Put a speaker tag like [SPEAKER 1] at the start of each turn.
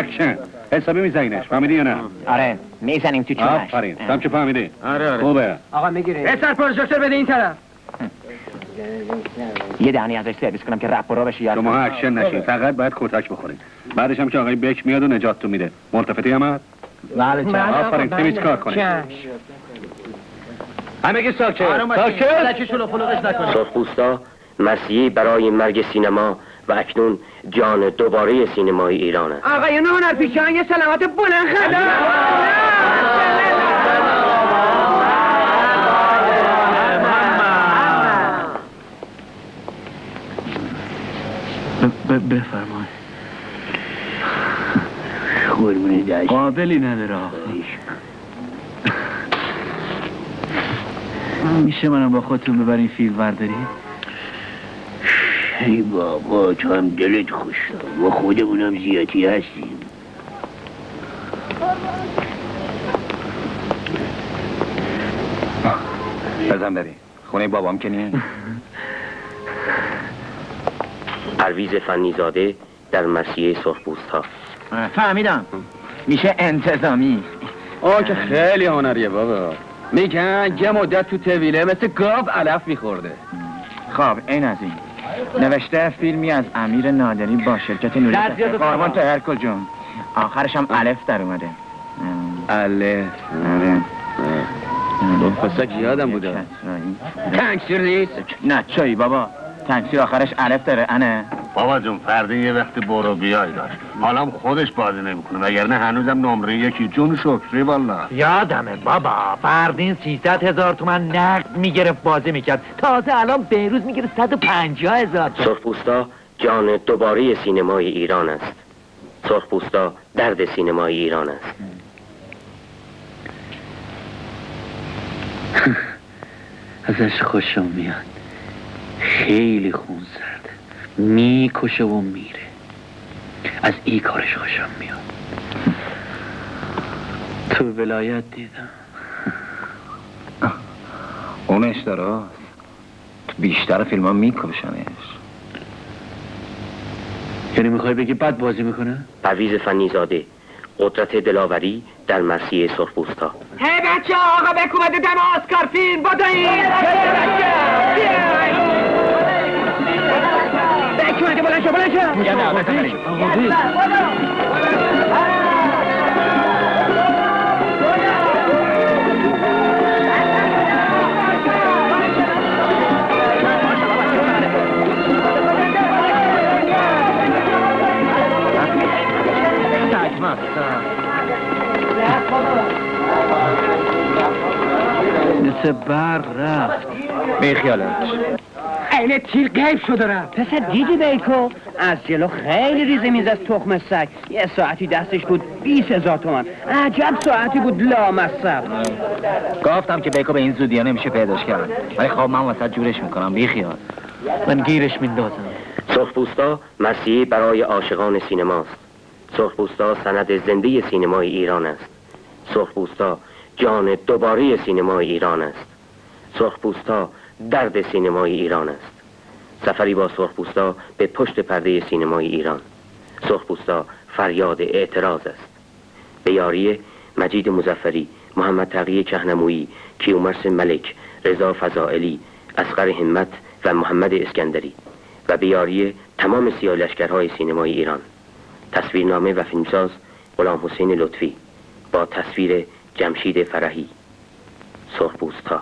[SPEAKER 1] اکشن. حسابی میزنینش، فهمیدی یا نه؟
[SPEAKER 2] آره میزنیم تو چونش.
[SPEAKER 1] آفرین. تام چه فهمیدی؟
[SPEAKER 3] آره
[SPEAKER 1] خوبه.
[SPEAKER 4] آقا میگیره سر پروژکتور بده این طرف.
[SPEAKER 2] یه دهنی ازش سرویس کنم که رپ را بشه.
[SPEAKER 1] شما اکشن نشین، فقط باید کتک بخورین. بعدش هم که آقای بک میاد و نجاتتون میده. ملتفتی احمد؟
[SPEAKER 2] بله
[SPEAKER 1] آفرین، تمیز کار کنید. همگی ساکت.
[SPEAKER 5] سرخپوستا مرثیه برای مرگ سینما و اکنون جان دوباره سینمای ایران است.
[SPEAKER 4] آقایون هنرپیشه‌ها یه سلامت بلند خدا.
[SPEAKER 3] بفرمای.
[SPEAKER 6] قربونی داشت
[SPEAKER 3] قابلی نداره آقا. میشه منم با خودتون ببرین فیلم برداری؟
[SPEAKER 6] ای بابا تو هم دلت خوش و خودمونم زیادی هستیم.
[SPEAKER 1] بزن بری. خونه بابام که نیه؟
[SPEAKER 5] پرویز فنیزاده در مرثیه سرخپوست‌ها.
[SPEAKER 2] فهمیدم. میشه انتظامی.
[SPEAKER 3] که خیلی هنریه بابا. میگن یه مدت تو طویله مثل گاو علف میخورده.
[SPEAKER 2] خب این از این نوشته فیلمی از امیر نادری با شرکت نوری قارمان تا هرکل جون. آخرش هم الف در اومده.
[SPEAKER 3] الف. فسک یادم بوده. تنگسیر نیست؟
[SPEAKER 2] نه چایی بابا، تنگسیر آخرش الف داره. انه
[SPEAKER 7] بابا جون فردین یه وقتی برو بیای داشت، حالا خودش بازی نمیکنه، وگرنه هنوزم نمره یکی. جون شکری والا.
[SPEAKER 8] یادمه بابا، فردین 300,000 تومن نقد میگرفت بازی میکرد، تازه الان بهروز میگیره 150,000.
[SPEAKER 5] سرخپوستا جان دوباره سینمای ایران است. سرخپوستا درد سینمای ایران است.
[SPEAKER 6] ازش خوشم میاد، خیلی خون سرده، میکشه و میره. از این کارش خوشم میاد. تو ولایت دیدم
[SPEAKER 2] اونش داره بیشتر فیلم ها میکشنش.
[SPEAKER 6] یعنی میخوای بگی بد بازی میکنه؟
[SPEAKER 5] پرویز فنیزاده قدرت دلاوری در مرثیه سرخپوستا.
[SPEAKER 4] هی بچه آقا بکو بده دم آسکار فیلم بدهید. بکو بده بلند شو بلند شو.
[SPEAKER 3] مثل برق رفت.
[SPEAKER 2] بیخیالت
[SPEAKER 4] اینه تیر غیب شده رفت.
[SPEAKER 8] پسر دیدی بیکو؟ از جلو خیلی ریزه میز از تخم سگ. یه ساعتی دستش بود 20,000 تومن. عجب ساعتی بود لامصب.
[SPEAKER 2] گفتم که بیکو به این زودی ها نمیشه پیداش کرد، ولی خب من واسه جورش میکنم. بیخیال
[SPEAKER 8] من گیرش میندازم.
[SPEAKER 5] سرخپوستا مرثیه برای عاشقان سینماست. سرخپوستا سند زنده سینمای ایران است. سرخپوستا جان دوباره سینمای ایران است. سرخپوستا درد سینمای ایران است. سفری با سرخپوستا به پشت پرده سینمای ایران. سرخپوستا فریاد اعتراض است. به یاری مجید مظفری، محمد تقی کهنمویی، کیومرث ملک، رضا فضائلی، اصغر همت و محمد اسکندری و به یاری تمام سیاه لشکرهای سینمای ایران. تصویرنامه و فیلمساز غلام حسین لطفی با تصویر جمشید فرحی. سرخپوستا.